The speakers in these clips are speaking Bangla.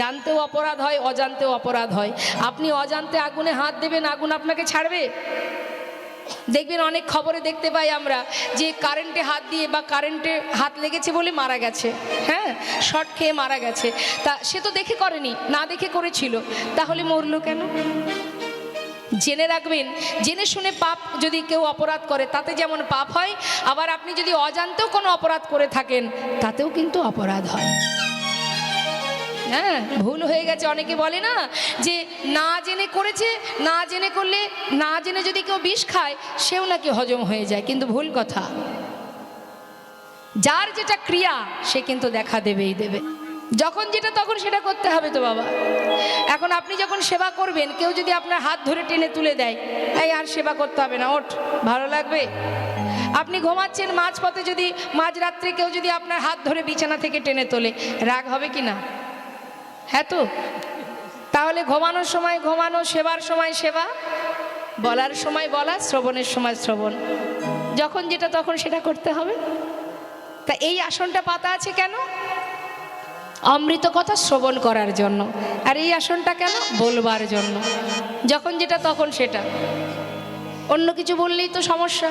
জানতেও অপরাধ হয়, অজান্তেও অপরাধ হয়। আপনি অজান্তে আগুনে হাত দেবেন, আগুন আপনাকে ছাড়বে? দেখবেন অনেক খবরে দেখতে পাই আমরা যে কারেন্টে হাত দিয়ে বা কারেন্টে হাত লেগেছে বলে মারা গেছে, হ্যাঁ, শর্ট খেয়ে মারা গেছে। তা সে তো দেখে করেনি, না দেখে করেছিল, তাহলে মরলো কেন? জেনে রাখবেন, জেনে শুনে পাপ যদি কেউ অপরাধ করে তাতে যেমন পাপ হয়, আবার আপনি যদি অজান্তেও কোনো অপরাধ করে থাকেন তাতেও কিন্তু অপরাধ হয়। হ্যাঁ, ভুল হয়ে গেছে। অনেকে বলে না যে না জেনে করেছে, না জেনে করলে, না জেনে যদি কেউ বিষ খায় সেও নাকি হজম হয়ে যায়, কিন্তু ভুল কথা। যার যেটা ক্রিয়া সে কিন্তু দেখা দেবেই দেবে, যখন যেটা তখন সেটা করতে হবে তো বাবা। এখন আপনি যখন সেবা করবেন, কেউ যদি আপনার হাত ধরে টেনে তুলে দেয়, এই আর সেবা করতে হবে না, ওঠ, ভালো লাগবে? আপনি ঘুমাচ্ছেন, মাঝপথে যদি মাঝরাত্রে কেউ যদি আপনার হাত ধরে বিছানা থেকে টেনে তোলে, রাগ হবে কি না? হ্যাঁ তো। তাহলে ঘুমানোর সময় ঘুমানো, সেবার সময় সেবা, বলার সময় বলা, শ্রবণের সময় শ্রবণ, যখন যেটা তখন সেটা করতে হবে। তা এই আসনটা পাতা আছে কেন? অমৃত কথা শ্রবণ করার জন্য। আর এই আসনটা কেন? বলবার জন্য, যখন যেটা তখন সেটা। অন্য কিছু বললেই তো সমস্যা।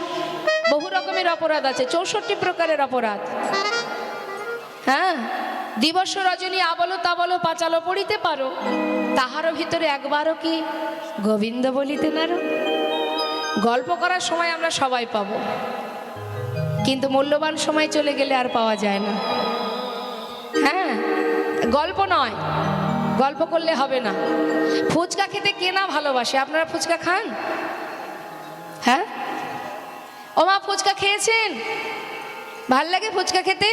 বহু রকমের অপরাধ আছে, 64 প্রকারের অপরাধ। হ্যাঁ, দিবস রজনী আবলো তাবলো পাঁচালো পড়িতে পারো, তাহারও ভিতরে একবারও কি গোবিন্দ বলিতে নারো। গল্প করার সময় আমরা সবাই পাবো, কিন্তু মূল্যবান সময় চলে গেলে আর পাওয়া যায় না। হ্যাঁ, গল্প নয়, গল্প করলে হবে না। ফুচকা খেতে কে না ভালোবাসে? আপনারা ফুচকা খান? হ্যাঁ, ও মা, ফুচকা খেয়েছেন? ভাল লাগে ফুচকা খেতে?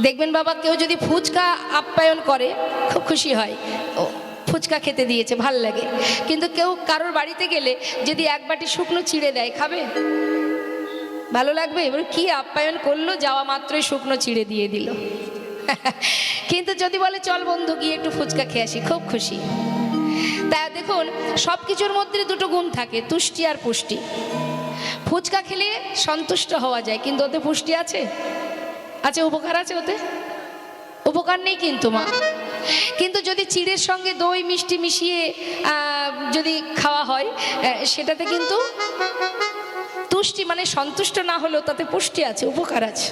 দেখবেন বাবা, কেউ যদি ফুচকা আপ্যায়ন করে খুব খুশি হয়, ও ফুচকা খেতে দিয়েছে, ভাল লাগে। কিন্তু কেউ কারোর বাড়িতে গেলে যদি এক বাটি শুকনো চিড়ে দেয়, খাবে? ভালো লাগবে? এবার কি আপ্যায়ন করলো, যাওয়া মাত্রই শুকনো চিড়ে দিয়ে দিল। কিন্তু যদি বলে চল বন্ধু গিয়ে একটু ফুচকা খেয়ে আসি, খুব খুশি। তা দেখুন, সব কিছুর মধ্যে দুটো গুণ থাকে, তুষ্টি আর পুষ্টি। ফুচকা খেলে সন্তুষ্ট হওয়া যায়, কিন্তু ওতে পুষ্টি আছে? আছে, উপকার আছে ওতে? উপকার নেই কিন্তু মা। কিন্তু যদি চিড়ের সঙ্গে দই মিষ্টি মিশিয়ে যদি খাওয়া হয়, সেটাতে কিন্তু তুষ্টি, মানে সন্তুষ্ট না হলেও তাতে পুষ্টি আছে, উপকার আছে।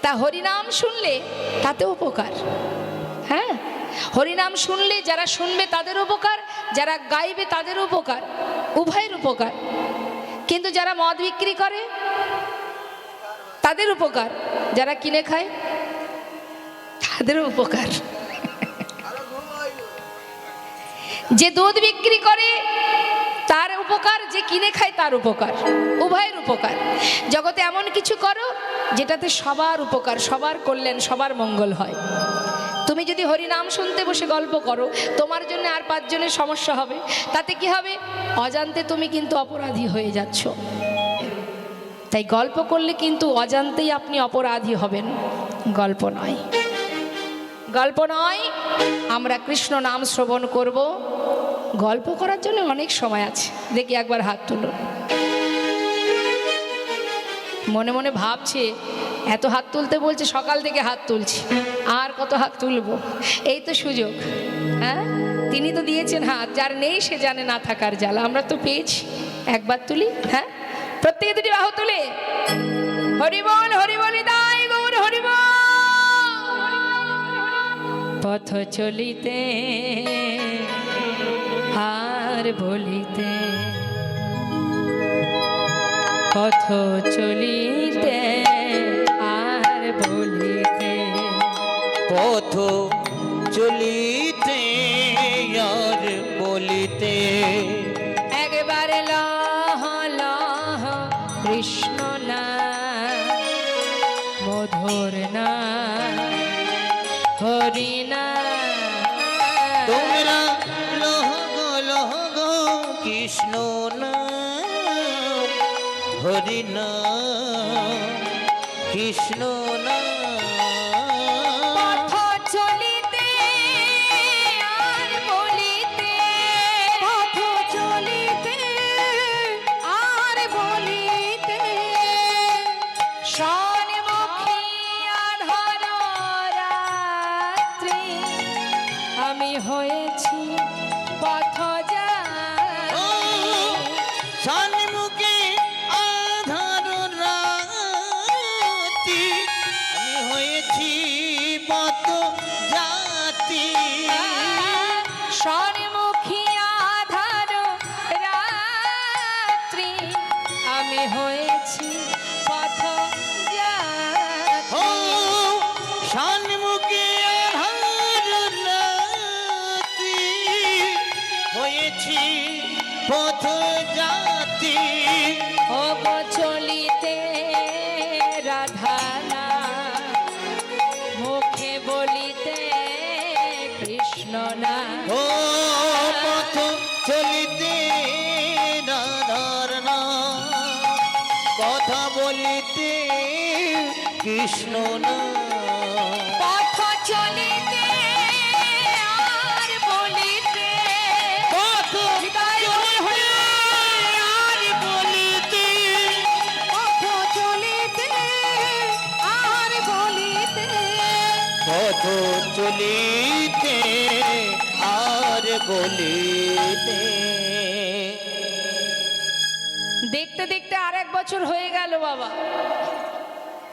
তা হরিনাম শুনলে তাতে উপকার। হ্যাঁ, হরিনাম শুনলে যারা শুনবে তাদের উপকার, যারা গাইবে তাদের উপকার, উভয়ের উপকার। কিন্তু যারা মদ বিক্রি করে তাদের উপকার, যারা কিনে খায় তাদেরও উপকার। যে দুধ বিক্রি করে তার উপকার, যে কিনে খায় তার উপকার, উভয়ের উপকার। জগতে এমন কিছু করো যেটাতে সবার উপকার, সবার কল্যাণ, সবার মঙ্গল হয়। তুমি যদি হরিনাম শুনতে বসে গল্প করো, তোমার জন্য আর 5 জনের সমস্যা হবে, তাতে কি হবে? অজান্তে তুমি কিন্তু অপরাধী হয়ে যাচ্ছ। তাই গল্প করলে কিন্তু অজান্তেই আপনি অপরাধী হবেন, গল্প নয়, গল্প নয়। আমরা কৃষ্ণ নাম শ্রবণ করব, গল্প করার জন্য অনেক সময় আছে। দেখি একবার হাত তুলুন। মনে মনে ভাবছে এত হাত তুলতে বলছে, সকাল থেকে হাত তুলছি, আর কত হাত তুলবো? এই তো সুযোগ। হ্যাঁ, তিনি তো দিয়েছেন হাত, যার নেই সে জানে না থাকার জ্বালা। আমরা তো পেয়েছি, একবার তুলি। হ্যাঁ, প্রত্যেকে দুটি বাহু তুলে হরি বল, হরি বলি দাই গৌর হরি বল। পথ চলিতে আর বলিতে, পথ চলিতে আর বলিতে, পথ চলিতে আর বলিতে, একবার লহ লহ কৃষ্ণ না মধুর না হরি না। তোমরা লহ গো কৃষ্ণ না হরি না কৃষ্ণ না। পথ চলিতে আর বলিতে, পথ চলিতে আর বলিতে, সন্মুখী আঁধার রাত্রি আমি হয়েছি পথযাত্রী। ও সন্মুখে আধার রাতি, আমি হয়েছি পথযাত্রী। স্বর্ণমুখী আধার রাত্রি, আমি হয়েছি পথযাত্রী। ও সন্মুখে আধার রাতি, হয়েছি পথযাত্রী। ও গো চলিতে রাধানা, মুখে বলিতে কৃষ্ণ না। ও পথ চলিতে রাধার নাম, কথা বলিতে কৃষ্ণ না। পথ চলিতে আর বলিতে, পথ চলিতে আর বলিতে, পথ চলিতে আর বলিতে। পথ চলিতে আর বলিতে। দেখতে দেখতে আর 1 বছর হয়ে গেল বাবা।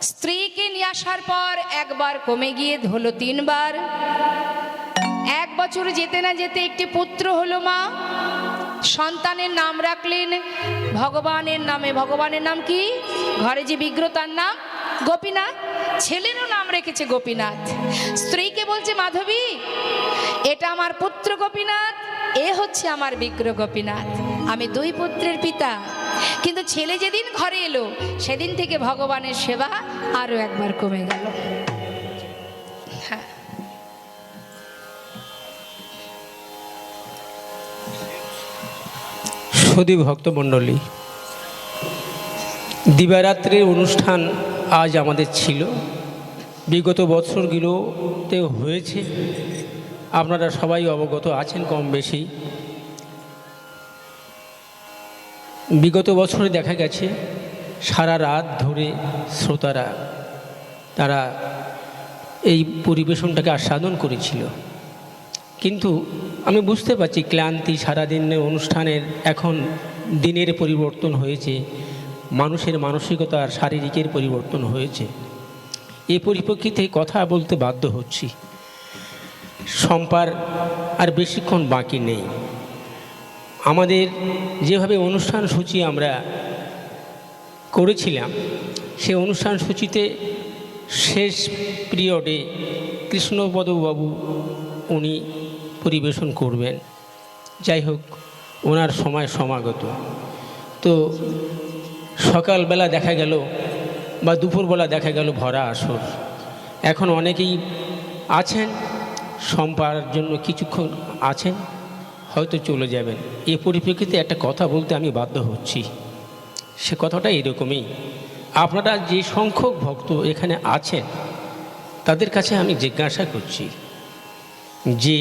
স্ত্রীকে নিয়ে আসার পর একবার কমে গিয়ে হলো 3 বার। 1 বছর যেতে না যেতে একটি পুত্র হলো মা। সন্তানের নাম রাখলেন ভগবানের নামে। ভগবানের নাম কি? ঘরে যে বিগ্রহ তার নাম গোপীনাথ। ছেলেরও নাম রেখেছে গোপীনাথ। স্ত্রীকে বলছে মাধবী, এটা আমার পুত্র গোপীনাথ, এ হচ্ছে আমার বিগ্রহ গোপীনাথ। আমি 2 পুত্রের পিতা। কিন্তু ছেলে যেদিন ঘরে এলো সেদিন থেকে ভগবানের সেবা আরো একবার কমে গেল। হ্যাঁ, সুধী ভক্তমণ্ডলী, দিবারাত্রির অনুষ্ঠান আজ আমাদের ছিল, বিগত বছরগুলোতে হয়েছে। আপনারা সবাই অবগত আছেন কম বেশি। বিগত বছরে দেখা গেছে সারা রাত ধরে শ্রোতারা তারা এই পরিবেশনটাকে আস্বাদন করেছিল। কিন্তু আমি বুঝতে পারছি ক্লান্তি, সারাদিনের অনুষ্ঠানের এখন দিনের পরিবর্তন হয়েছে, মানুষের মানসিকতা আর শারীরিকের পরিবর্তন হয়েছে। এই পরিপ্রেক্ষিতে কথা বলতে বাধ্য হচ্ছি। সম্পার আর বেশিক্ষণ বাকি নেই। আমাদের যেভাবে অনুষ্ঠান সূচি আমরা করেছিলাম, সে অনুষ্ঠান সূচিতে শেষ পিরিয়ডে কৃষ্ণপদবাবু উনি পরিবেশন করবেন। যাই হোক, ওনার সময় সমাগত। তো সকালবেলা দেখা গেল বা দুপুরবেলা দেখা গেল ভরা আসর। এখন অনেকেই আছেন, সম্পার জন্য কিছুক্ষণ আছেন, হয়তো চলে যাবেন। এ পরিপ্রেক্ষিতে একটা কথা বলতে আমি বাধ্য হচ্ছি। সে কথাটা এরকমই, আপনারা যে সংখ্যক ভক্ত এখানে আছেন তাদের কাছে আমি জিজ্ঞাসা করছি যে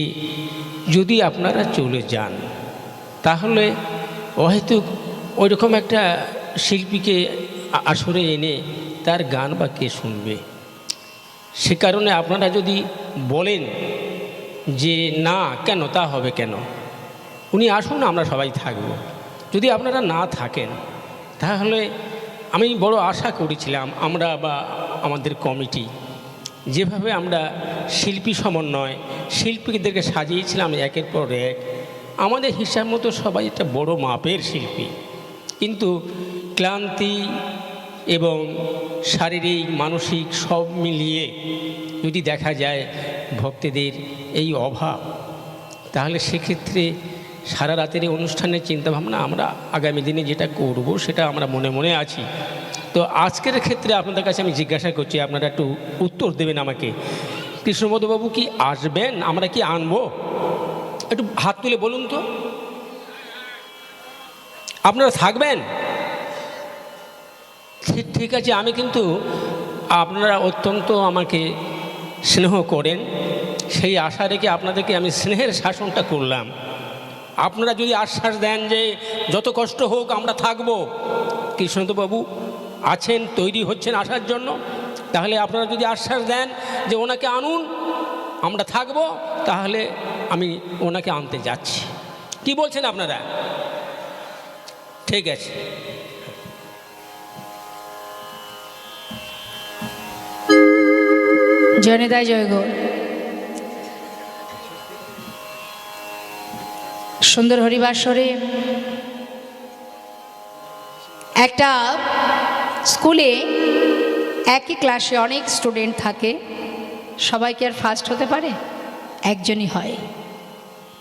যদি আপনারা চলে যান তাহলে হয়তো ওইরকম একটা শিল্পীকে আসরে এনে তার গান বা কে শুনবে। সে কারণে আপনারা যদি বলেন যে না কেন, তা হবে কেন, উনি আসুন, আমরা সবাই থাকব। যদি আপনারা না থাকেন তাহলে আমি বড় আশা করেছিলাম আমরা বা আমাদের কমিটি যেভাবে আমরা শিল্পী সমন্বয় শিল্পীদেরকে সাজিয়েছিলাম একের পর এক, আমাদের হিসাব মতো সবাই একটা বড় মাপের শিল্পী। কিন্তু ক্লান্তি এবং শারীরিক মানসিক সব মিলিয়ে যদি দেখা যায় ভক্তদের এই অভাব, তাহলে সেক্ষেত্রে সারা রাতের এই অনুষ্ঠানের চিন্তাভাবনা আমরা আগামী দিনে যেটা করব সেটা আমরা মনে মনে আছি। তো আজকের ক্ষেত্রে আপনাদের কাছে আমি জিজ্ঞাসা করছি, আপনারা একটু উত্তর দেবেন আমাকে। কৃষ্ণপদবাবু কি আসবেন? আমরা কি আনবো? একটু হাত তুলে বলুন তো। আপনারা থাকবেন? ঠিক আছে, আমি কিন্তু আপনারা অত্যন্ত আমাকে স্নেহ করেন, সেই আশা রেখে আপনাদেরকে আমি স্নেহের শাসনটা করলাম। আপনারা যদি আশ্বাস দেন যে যত কষ্ট হোক আমরা থাকব, কৃষ্ণবাবু আছেন, তৈরি হচ্ছেন আসার জন্য, তাহলে আপনারা যদি আশ্বাস দেন যে ওনাকে আনুন, আমরা থাকবো, তাহলে আমি ওনাকে আনতে যাচ্ছি। কি বলছেন আপনারা? ঠিক আছে। জয়নিতাই জয় গৌর। সুন্দর হরিবাসরে একটা স্কুলে একই ক্লাসে অনেক স্টুডেন্ট থাকে, সবাই কি আর ফার্স্ট হতে পারে? একজনই হয়।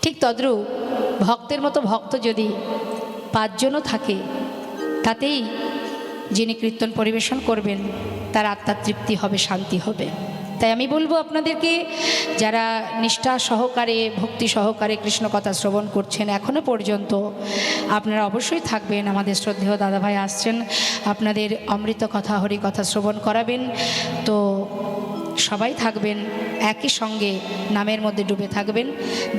ঠিক তদ্রূপ ভক্তের মতো ভক্ত যদি 5 জনও থাকে, তাতেই যিনি কীর্তন পরিবেশন করবেন তার আত্মার তৃপ্তি হবে, শান্তি হবে। তাই আমি বলবো আপনাদেরকে, যারা নিষ্ঠা সহকারে ভক্তি সহকারে কৃষ্ণ কথা শ্রবণ করছেন এখনও পর্যন্ত, আপনারা অবশ্যই থাকবেন। আমাদের শ্রদ্ধেয় দাদাভাই আসছেন, আপনাদের অমৃত কথা হরি কথা শ্রবণ করাবেন। তো সবাই থাকবেন, একই সঙ্গে নামের মধ্যে ডুবে থাকবেন।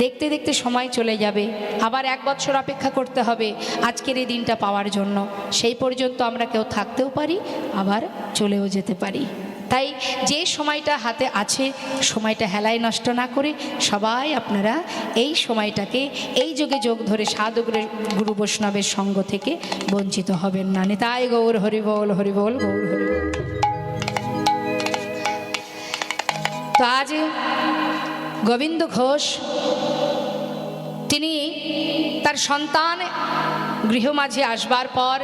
দেখতে দেখতে সময় চলে যাবে, আবার 1 বছর অপেক্ষা করতে হবে আজকের এই দিনটা পাওয়ার জন্য। সেই পর্যন্ত আমরা কেউ থাকতেও পারি, আবার চলেও যেতে পারি। তাই যে সময়টা হাতে আছে, সময়টা হেলায় নষ্ট না করে সবাই আপনারা এই সময়টাকে, এই যুগে যোগ ধরে সাধু গুরু বৈষ্ণবের সঙ্গ থেকে বঞ্চিত হবেন না। নিতাই গৌর হরিবোল, হরিবোল গৌর হরিবোল। তো আজ গোবিন্দ ঘোষ তিনি তার সন্তান গৃহ মাঝে আসবার পর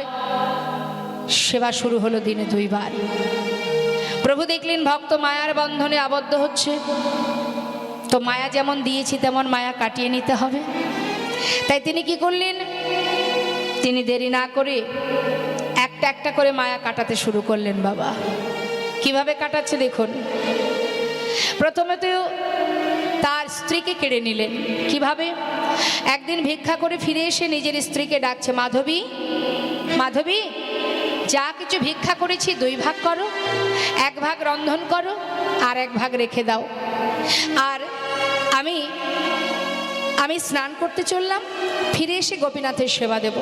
সেবা শুরু হলো দিনে 2 বার। প্রভু দেখলেন ভক্ত মায়ার বন্ধনে আবদ্ধ হচ্ছে, তো মায়া যেমন দিয়েছি তেমন মায়া কাটিয়ে নিতে হবে। তাই তিনি কি করলেন? তিনি দেরি না করে একটা একটা করে মায়া কাটাতে শুরু করলেন। বাবা কিভাবে কাটাচ্ছে দেখুন। প্রথমে তো তার স্ত্রীকে কেড়ে নিলেন। কিভাবে? একদিন ভিক্ষা করে ফিরে এসে নিজের স্ত্রীকে ডাকছে, মাধবী, মাধবী, যা কিছু ভিক্ষা করেছি 2 ভাগ করো, 1 ভাগ রন্ধন করো আর 1 ভাগ রেখে দাও। আর আমি স্নান করতে চললাম, ফিরে এসে গোপীনাথের সেবা দেব।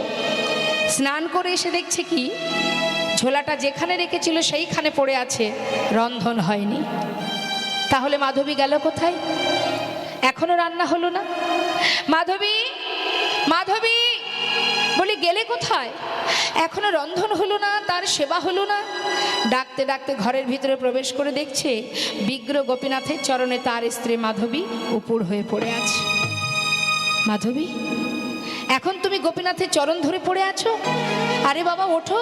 স্নান করে এসে দেখছে কি, ঝোলাটা যেখানে রেখেছিল সেইখানে পড়ে আছে, রন্ধন হয়নি। তাহলে মাধবী গেল কোথায়? এখনো রান্না হলো না। মাধবী, মাধবী বলি গেলে কোথায়? এখনো রন্ধন হলো না, তার সেবা হলো না। ডাকতে ডাকতে ঘরের ভিতরে প্রবেশ করে দেখছে বিগ্রহ গোপীনাথের চরণে তার স্ত্রী মাধবী উপুড় হয়ে পড়ে আছে। মাধবী, এখন তুমি গোপীনাথের চরণ ধরে পড়ে আছো? আরে বাবা ওঠো,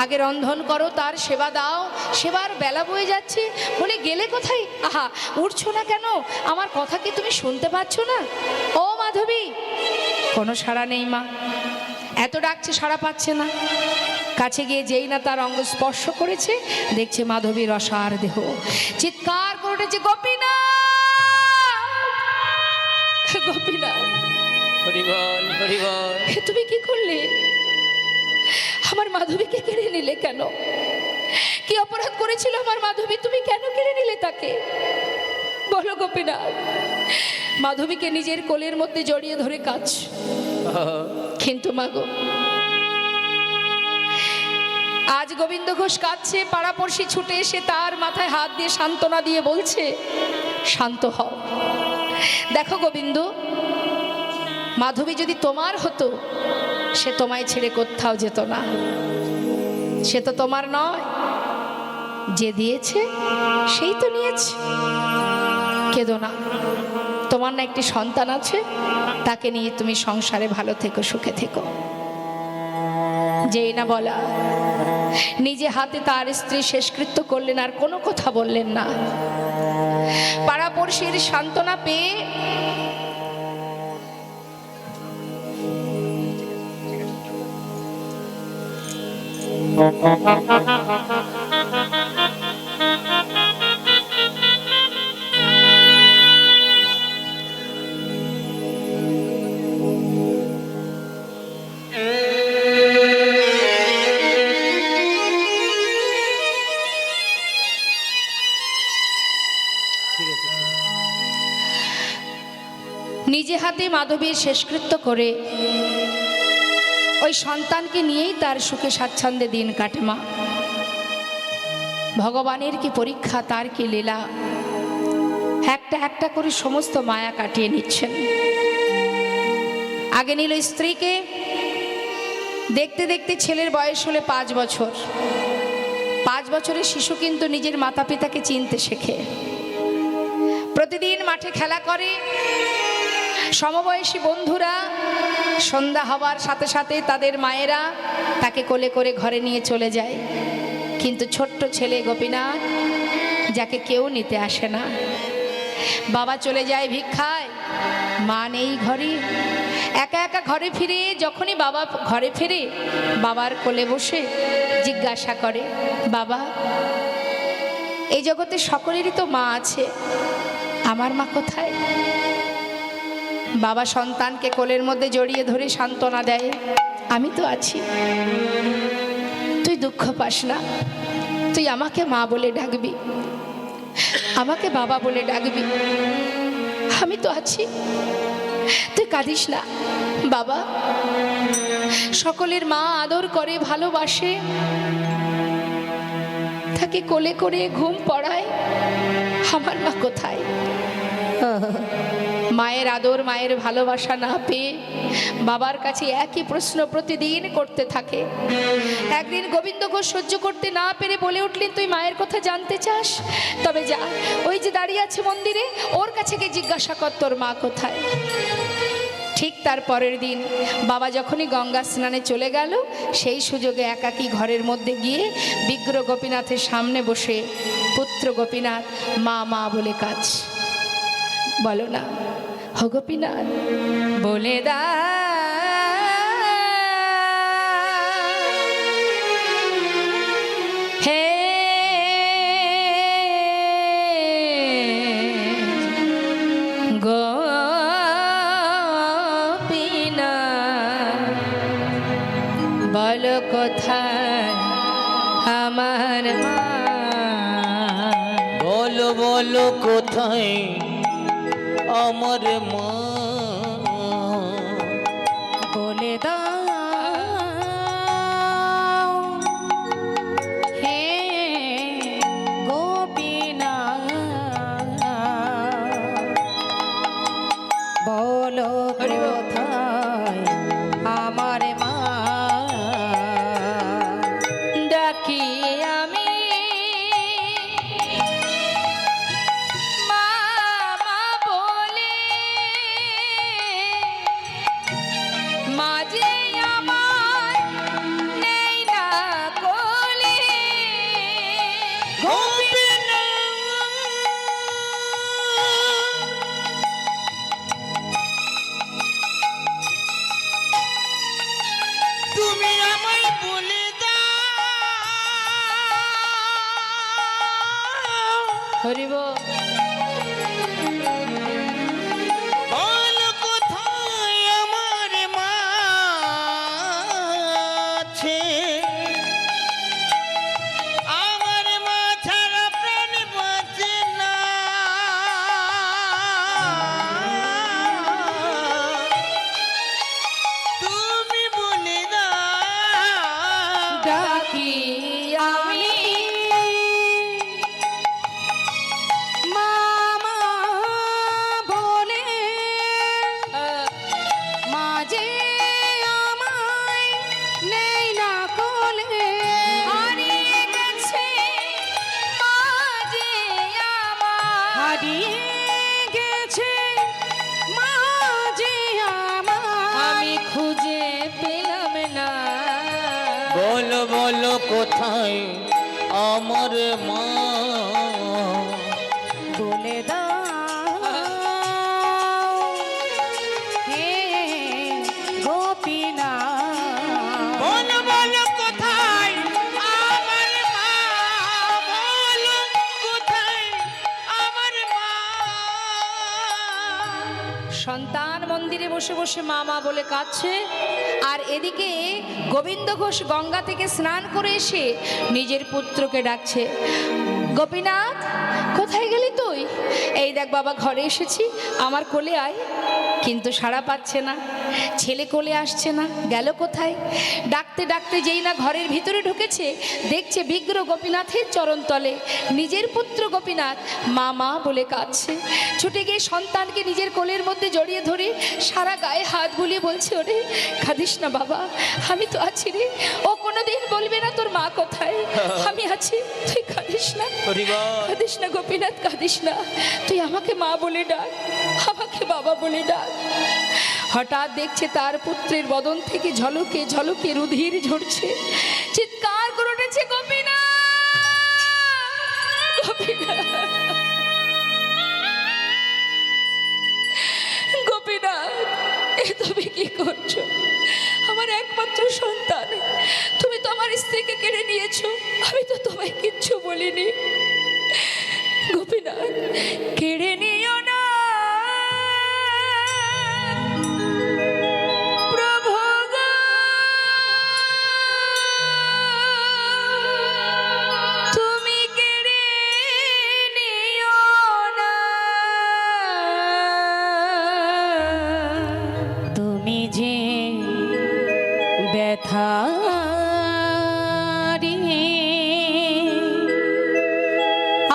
আগে রন্ধন করো, তার সেবা দাও, সেবার বেলা বয়ে যাচ্ছে। বলে গেলে কোথায়? আহা, উঠছো না কেন? আমার কথা কি তুমি শুনতে পাচ্ছ না? ও মাধবী, কোনো সাড়া নেই মা। এত ডাকছে, সাড়া পাচ্ছে না। কাছে গিয়ে যেই না তার অঙ্গ স্পর্শ করেছে, দেখছে মাধবীর অসার দেহ। চিৎকার করে উঠেছে, গোপীনাথ, গোপীনাথ, হরিবল, হরিবল। তুমি কি করলে? আমার মাধবীকে কেড়ে নিলে কেন? কি অপরাধ করেছিল আমার মাধবী? তুমি কেন কেড়ে নিলে তাকে? বলো গোপীনাথ। মাধবীকে নিজের কোলের মধ্যে জড়িয়ে ধরে কাঁদছ। কিন্তু মাগো, আজ গোবিন্দ ঘোষ কাঁদছে, পাড়াপড়শি ছুটে এসে তার মাথায় হাত দিয়ে সান্ত্বনা দিয়ে বলছে, শান্ত হও। দেখো গোবিন্দ, মাধবী যদি তোমার হতো, সে তোমায় ছেড়ে কোথাও যেত না। সে তো তোমার নয়, যে দিয়েছে সেই তো নিয়েছে। কেঁদো না, তোমার না একটি সন্তান আছে, তাকে নিয়ে তুমি সংসারে ভালো থেকো, সুখে থেকো। যেই না বলা, নিজে হাতে তার স্ত্রী শেষকৃত্য করলেন, আর কোনো কথা বললেন না। পাড়াপড়শির সান্ত্বনা পেয়ে নিজে হাতে মাধবীর শেষকৃত্য করে ওই সন্তানকে নিয়েই তার সুখে স্বাচ্ছন্দ্যে দিন কাটে। মা, ভগবানের কি পরীক্ষা, তার কি লীলা। একটা একটা করে সমস্ত মায়া কাটিয়ে নিচ্ছেন। আগে নিল স্ত্রীকে, দেখতে দেখতে ছেলের বয়স হলে 5 বছর। 5 বছরের শিশু কিন্তু নিজের মাতা পিতাকে চিনতে শেখে। প্রতিদিন মাঠে খেলা করে। সমবয়সী বন্ধুরা সন্ধ্যা হওয়ার সাথে সাথে তাদের মায়েরা তাকে কোলে করে ঘরে নিয়ে চলে যায়। কিন্তু ছোট্ট ছেলে গোপীনাথ, যাকে কেউ নিতে আসে না, বাবা চলে যায় ভিক্ষায়, মা নেই ঘরে, একা একা ঘরে ফিরে। যখনই বাবা ঘরে ফিরে, বাবার কোলে বসে জিজ্ঞাসা করে, বাবা, এই জগতে সকলেরই তো মা আছে, আমার মা কোথায়? বাবা সন্তানকে কোলের মধ্যে জড়িয়ে ধরে সান্ত্বনা দেয়, আমি তো আছি, তুই দুঃখ পাস না, তুই আমাকে মা বলে ডাকবি, আমাকে বাবা বলে ডাকবি, আমি তো আছি, তুই কাঁদিস না। বাবা, সকলের মা আদর করে, ভালোবাসে, তাকে কোলে করে ঘুম পড়ায়, আমার মা কোথায়? মায়ের আদর, মায়ের ভালোবাসা না পেয়ে বাবার কাছে একই প্রশ্ন প্রতিদিন করতে থাকে। একদিন গোবিন্দ ঘোষ সহ্য করতে না পেরে বলে উঠলেন, তুই মায়ের কথা জানতে চাস? তবে যা, ওই যে দাঁড়িয়ে আছে মন্দিরে, ওর কাছে গিয়ে জিজ্ঞাসা কর তোর মা কোথায়। ঠিক তার পরের দিন বাবা যখনই গঙ্গা স্নানে চলে গেল, সেই সুযোগে একাকী ঘরের মধ্যে গিয়ে বিগ্রহ গোপীনাথের সামনে বসে পুত্র গোপীনাথ মা মা বলে কাজ। বলো না, হো গোপীনাথ, বলে দা হে গোপীনাথ, বলো কোথায় আমার মা? বলো বলো কোথায় আমার মা? বলে দাও হে গোপীনাথ, বলো কোথায় আমার মা? ডাকি আমি মা মা বলে, মা যে আমার নেই না কোলে। তুমি আমায় বলে দাও, হরিব বলো কোথায় আমার মা আছে? আমার মা ছাড়া প্রাণ বাঁচে না। তুমি বলে দাও, ডাকি আমি মা মা বলে, মা যে আমায় নেই না কোলে। হারিয়ে গেছে মা যে আমায়, হারিয়ে গেছে মা যে আমায়, আমি খুঁজে পেলাম না। বলো বলো কোথায় আমার মা? বলে দাও হে গোপীনাথ, বলো বলো কোথায় আমার মা? বলো কোথায় আমার মা? সন্তান মন্দিরে বসে বসে মা মা বলে কাঁদছে, আর এদিকে গোবিন্দ ঘোষ গঙ্গা থেকে স্নান করে এসে নিজের পুত্রকে ডাকছে, গোপীনাথ, কোথায় গেলি তুই? এই দেখ বাবা, ঘরে এসেছি, আমার কোলে আয়। কিন্তু সাড়া পাচ্ছে না, ছেলে কোলে আসছে না, গেল কোথায়? ডাকতে ডাকতে যেই না ঘরের ভিতরে ঢুকেছে, দেখছে বিগ্রহ গোপীনাথের চরণতলে নিজের পুত্র গোপীনাথ মা মা বলে কাঁদছে। ছুটে গিয়ে সন্তানকে নিজের কোলের মধ্যে জড়িয়ে ধরে সারা গায়ে হাত বুলিয়ে বলছে, ওরে কাঁদিস না বাবা, আমি তো আছি রে। ও কোনোদিন বলবে না তোর মা কোথায়, আমি আছি, তুই কাঁদিস না, কাঁদিস না গোপীনাথ, কাঁদিস না। তুই আমাকে মা বলে ডাক, আমাকে বাবা বলে ডাক। হঠাৎ দেখছে তার পুত্রের বদন থেকে ঝলকে ঝলকে রুধির ঝরছে। চিৎকার করে উঠেছে, গোপীনাথ, গোপীনাথ, গোপীনাথ, এ তুমি কি করছো? আমার একমাত্র সন্তান, তুমি তো আমার স্ত্রীকে কেড়ে নিয়েছো, আমি তো তোমায় কিচ্ছু বলিনি। গোপীনাথ, কেড়ে নিও না প্রভু গো, তুমি কেড়ে নিও না, তুমি যে ব্যথা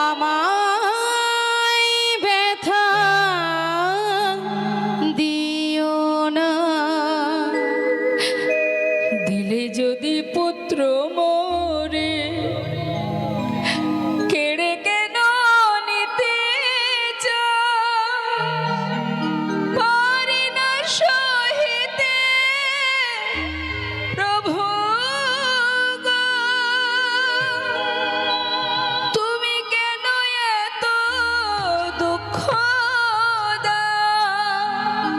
আমায় ব্যথা দিও না। দিলে যদি পুত্র মোরে, কেড়ে কেন নিতে চাও? পারি না সহিতে প্রভু গো, তুমি কেন এত দুঃখ দাও?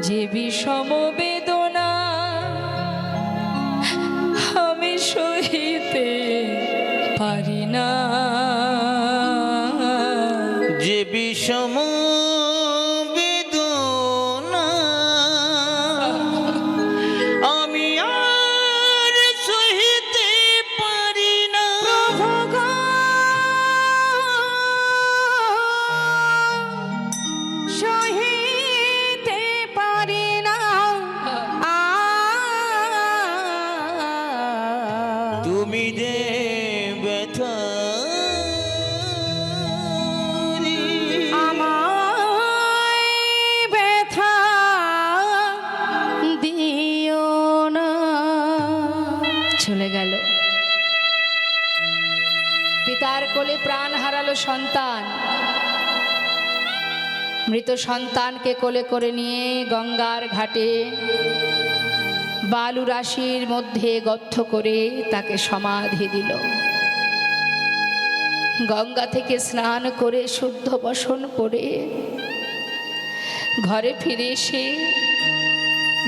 যে বিষম বেদনা আমি সহিতে পারি না, যে বিষম বেদনা আমি আর সহিতে পারি না। প্রভু গো, সহিতে পারি না। তুমি যে ব্যথা আমায় ব্যথা দিও না। চলে গেল। পিতার কোলে প্রাণ হারালো সন্তান। মৃত সন্তানকে কোলে করে নিয়ে গঙ্গার ঘাটে বালু রাশির মধ্যে গর্ত করে তাকে সমাধি দিল। গঙ্গা থেকে স্নান করে শুদ্ধ বসন করে ঘরে ফিরে এসে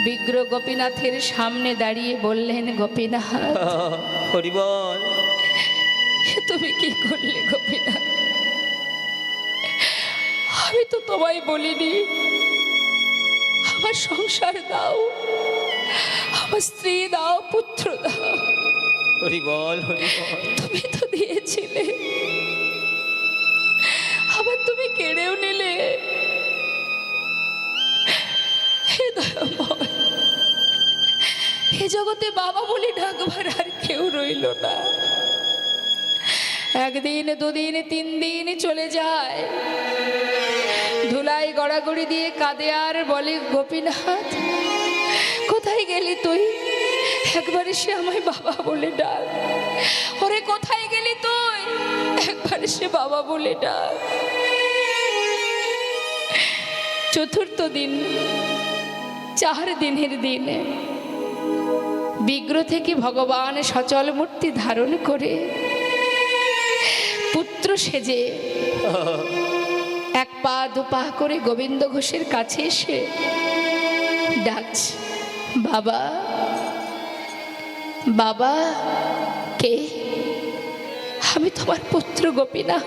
বিগ্রহ গোপীনাথের সামনে দাঁড়িয়ে বললেন, গোপীনাথ, হরিবল, তুমি কি করলে গোপীনাথ? আমি তো তোমায় বলিনি আমার সংসার দাও, আমার স্ত্রী দাও, পুত্র দাও। হরিবল, হরিবল, তুমি তো দিয়েছিলে, আবার তুমি কেড়েও নিলে। হে দয়াময়, এ জগতে বাবা বলে ডাকবার আর কেউ রইল না। একদিন, দুদিন, 3 দিন চলে যায়। ধুলাই গড়াগড়ি দিয়ে কাঁদে আর বলে, গোপীনাথ, কোথায় গেলি তুই? একবার এসে আমায় বাবা বলে ডাক। ওরে কোথায় গেলি তুই? একবার এসে বাবা বলে ডাক। চতুর্থ দিন, 4 দিনের দিনে বিগ্রহ থেকে ভগবান সচল মূর্তি ধারণ করে পুত্র সেজে 1 পা 2 পা করে গোবিন্দ ঘোষের কাছে এসে ডাকছে, বাবা, বাবা। কে? আমি তোমার পুত্র গোপীনাথ।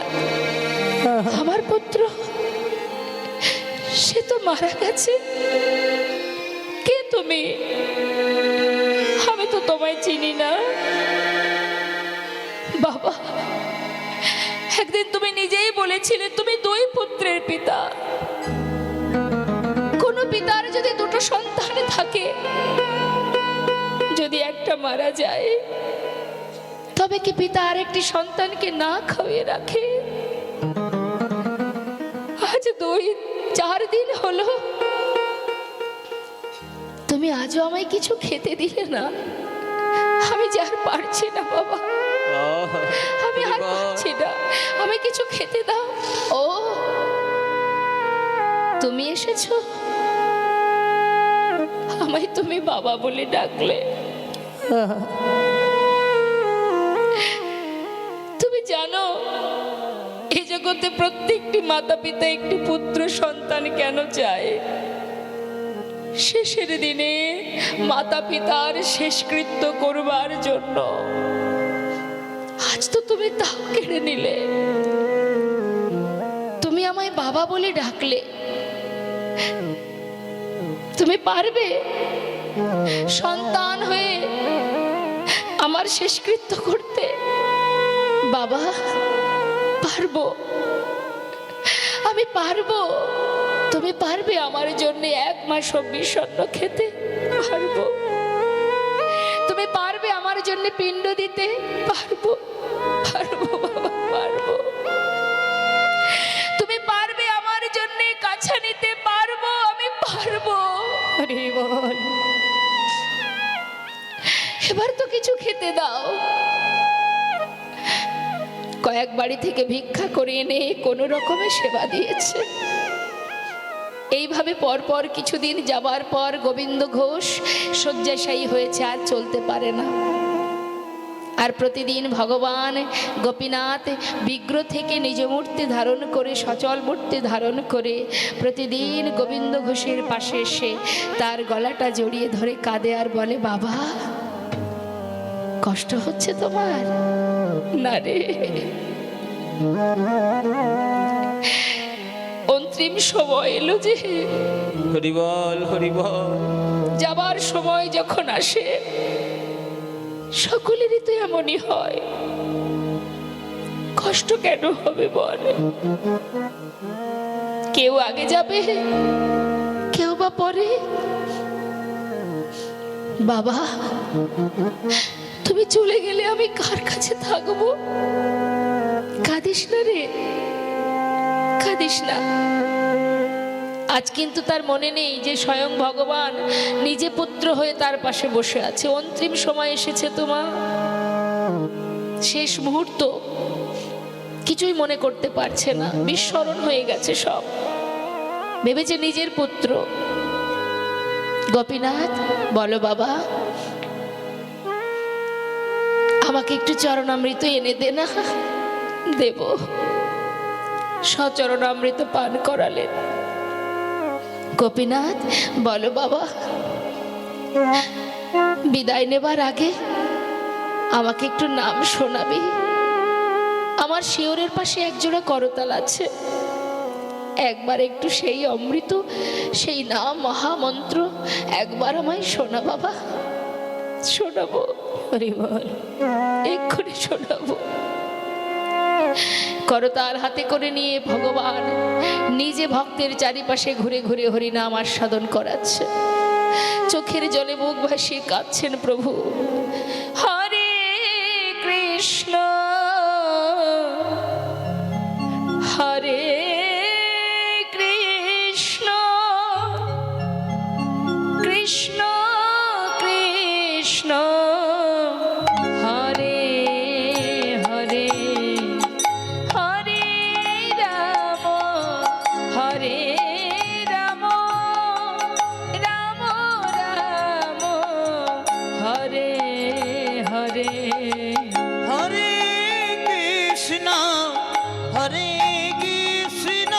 আমার পুত্র, সে তো মারা গেছে। কে তুমি? আমি তো তোমায় চিনি না। বাবা, একদিন তুমি নিজেই বলেছিলে তুমি দুই পুত্রের পিতা। কোন পিতার যদি দুটো সন্তান থাকে, যদি একটা মারা যায়, তবে কি পিতা আরেকটি সন্তানকে না খাওয়িয়ে রাখে? আজ 2-4 দিন হলো তুমি আজও আমায় কিছু খেতে দিলে না। আমি যে আর পারছি না বাবা, আমি আর পারছি না, আমি কিছু খেতে দাও। ও তুমি এসেছো, আমায় তুমি বাবা বলে ডাকলে। তুমি জানো এই জগতে প্রত্যেকটি মাতা পিতা একটি পুত্র সন্তান কেন চায়? শেষের দিনে মাতা পিতার শেষকৃত্য করবার জন্য। আজ তো তুমি তাও কেড়ে নিলে। তুমি আমায় বাবা বলে ডাকলে, তুমি পারবে সন্তান হয়ে আমার শেষকৃত্য করতে? বাবা, পারবো, আমি পারবো। তুমি পারবে আমার জন্য 1 মাস বিষণ্ণ খেতে? পারবো। তুমি পারবে আমার জন্য পিণ্ড দিতে? পারবো, পারবো বাবা, পারবো। তুমি পারবে আমার জন্য কাছা নিতে? পারবো, আমি পারবো। আরে বল, এবার তো কিছু খেতে দাও। কয়েক বাড়ি থেকে ভিক্ষা করে এনে কোনো রকমে সেবা দিয়েছে। এইভাবে পরপর কিছুদিন যাবার পর গোবিন্দ ঘোষ শয্যাশায়ী হয়েছে, আর চলতে পারে না। আর প্রতিদিন ভগবান গোপীনাথ বিগ্রহ থেকে নিজ মূর্তি ধারণ করে, সচল মূর্তি ধারণ করে প্রতিদিন গোবিন্দ ঘোষের পাশে এসে তার গলাটা জড়িয়ে ধরে কাঁদে আর বলে, বাবা কষ্ট হচ্ছে তোমার? না রে, অন্তিম সময় এলো যে। হরিবল হরিবল। যাবার সময় যখন আসে সকলেরই তো এমনই হয়। কষ্ট কেন হবে বল? কেউ আগে যাবে, কেউ বা পরে। বাবা, তুমি চলে গেলে আমি কার কাছে থাকবো? কাঁদিস না রে, কাঁদিস না। আজ কিন্তু তার মনে নেই যে স্বয়ং ভগবান নিজে পুত্র হয়ে তার পাশে বসে আছে। অন্তিম সময় এসেছে তোমার, শেষ মুহূর্ত, কিছুই মনে করতে পারছে না, বিস্মরণ হয়ে গেছে সব। ভেবেছে নিজের পুত্র। গোপীনাথ, বলো বাবা, আমাকে একটু চরণামৃত এনে দে না। দেব। সচরণামৃত পান করালেন। গোপীনাথ, বলো বাবা, বিদায় নেবার আগে আমাকে একটু নাম শোনাবি? আমার শিয়রের পাশে একজোড়া করতাল আছে, একবার একটু সেই অমৃত, সেই নাম মহামন্ত্র একবার আমায় শোনা বাবা। শোনাবো, হরিবল, এক্ষুনি শোনাবো। করতাল হাতে করে নিয়ে ভগবান নিজে ভক্তের চারিপাশে ঘুরে ঘুরে হরিনাম আস্বাদন করাচ্ছে। চোখের জলে মুখ ভাসিয়ে কাঁদছেন প্রভু। হরে কৃষ্ণ হরে কৃষ্ণ কৃষ্ণ কৃষ্ণ হরে হরে হরে রাম হরে রাম রাম রাম হরে হরে হরে কৃষ্ণ হরে কৃষ্ণ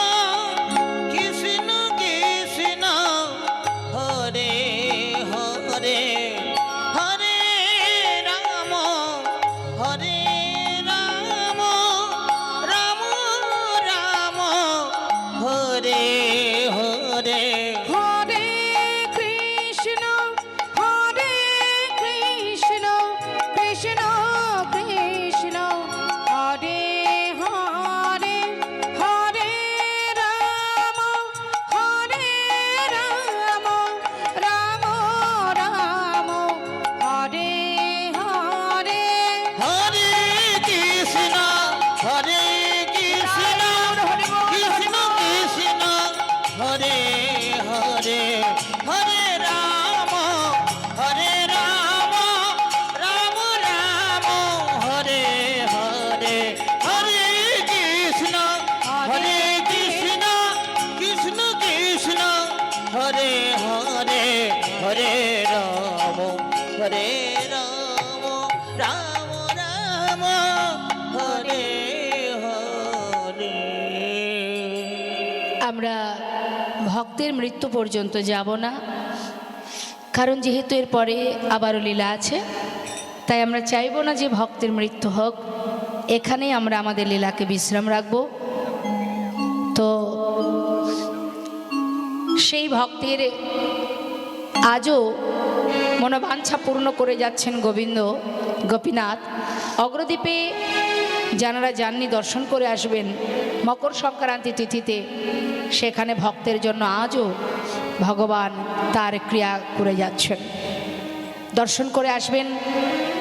কৃষ্ণ কৃষ্ণ হরে হরে হরে রাম হরে রাম রাম রাম হরে হরে হরে কৃষ্ণ কৃষ্ণ কৃষ্ণ হরে হরে হরে হরে হরে রাম রাম রাম হরে হরে হরে কৃষ্ণ কৃষ্ণ কৃষ্ণ হরে হরে হরে রাম রাম রাম হরে হরে। আমরা ভক্তের মৃত্যু পর্যন্ত যাব না, কারণ যেহেতু এর পরে আবারও লীলা আছে, তাই আমরা চাইবো না যে ভক্তের মৃত্যু হোক। এখানেই আমরা আমাদের লীলাকে বিশ্রাম রাখব। তো সেই ভক্তের আজও মনোবাঞ্ছা পূর্ণ করে যাচ্ছেন গোবিন্দ গোপীনাথ। অগ্রদ্বীপে যারা যাননি দর্শন করে আসবেন মকর সংক্রান্তি তিথিতে, সেখানে ভক্তের জন্য আজও ভগবান তার ক্রিয়া করে যাচ্ছেন। দর্শন করে আসবেন।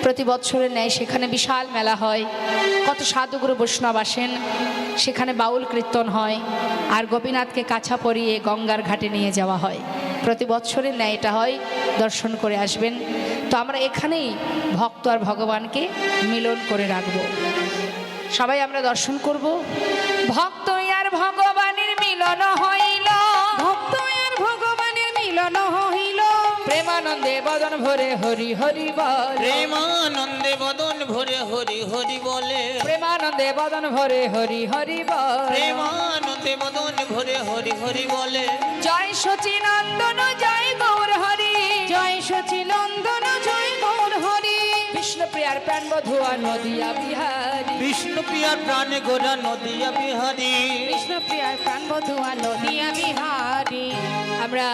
প্রতি বৎসরের ন্যায় সেখানে বিশাল মেলা হয়, কত সাধুগুরু বৈষ্ণব আসেন, সেখানে বাউল কীর্তন হয়, আর গোপীনাথকে কাছা পরিয়ে গঙ্গার ঘাটে নিয়ে যাওয়া হয়। প্রতি বৎসরের ন্যায় এটা হয়, দর্শন করে আসবেন। তো আমরা এখানেই ভক্ত আর ভগবানকে মিলন করে রাখব। সবাই আমরা দর্শন করব। ভক্ত আর ভগবানের মিলন হইল, ভক্ত আর ভগবানের মিলন হইল, প্রেমানন্দে বদন ভরে হরি হরি বল, প্রেমানন্দে বদন ভরে হরি হরি বলে, প্রেমানন্দে বদন ভরে হরি হরি বল, প্রেমানন্দে বদন ভরে হরি হরি বলে। জয় সচিনন্দন জয় গৌর হরি, জয় সচিনন্দন জয় গৌর হরি, বিষ্ণুপ্রিয়ার প্রাণ বধুয়া নদিয়া বিহারী, বিষ্ণুপ্রিয়ার প্রাণে গোরা নদিয়া বিহারী, কৃষ্ণ প্রিয়ার প্রাণ বধুয়া নদিয়া বিহারী। আমরা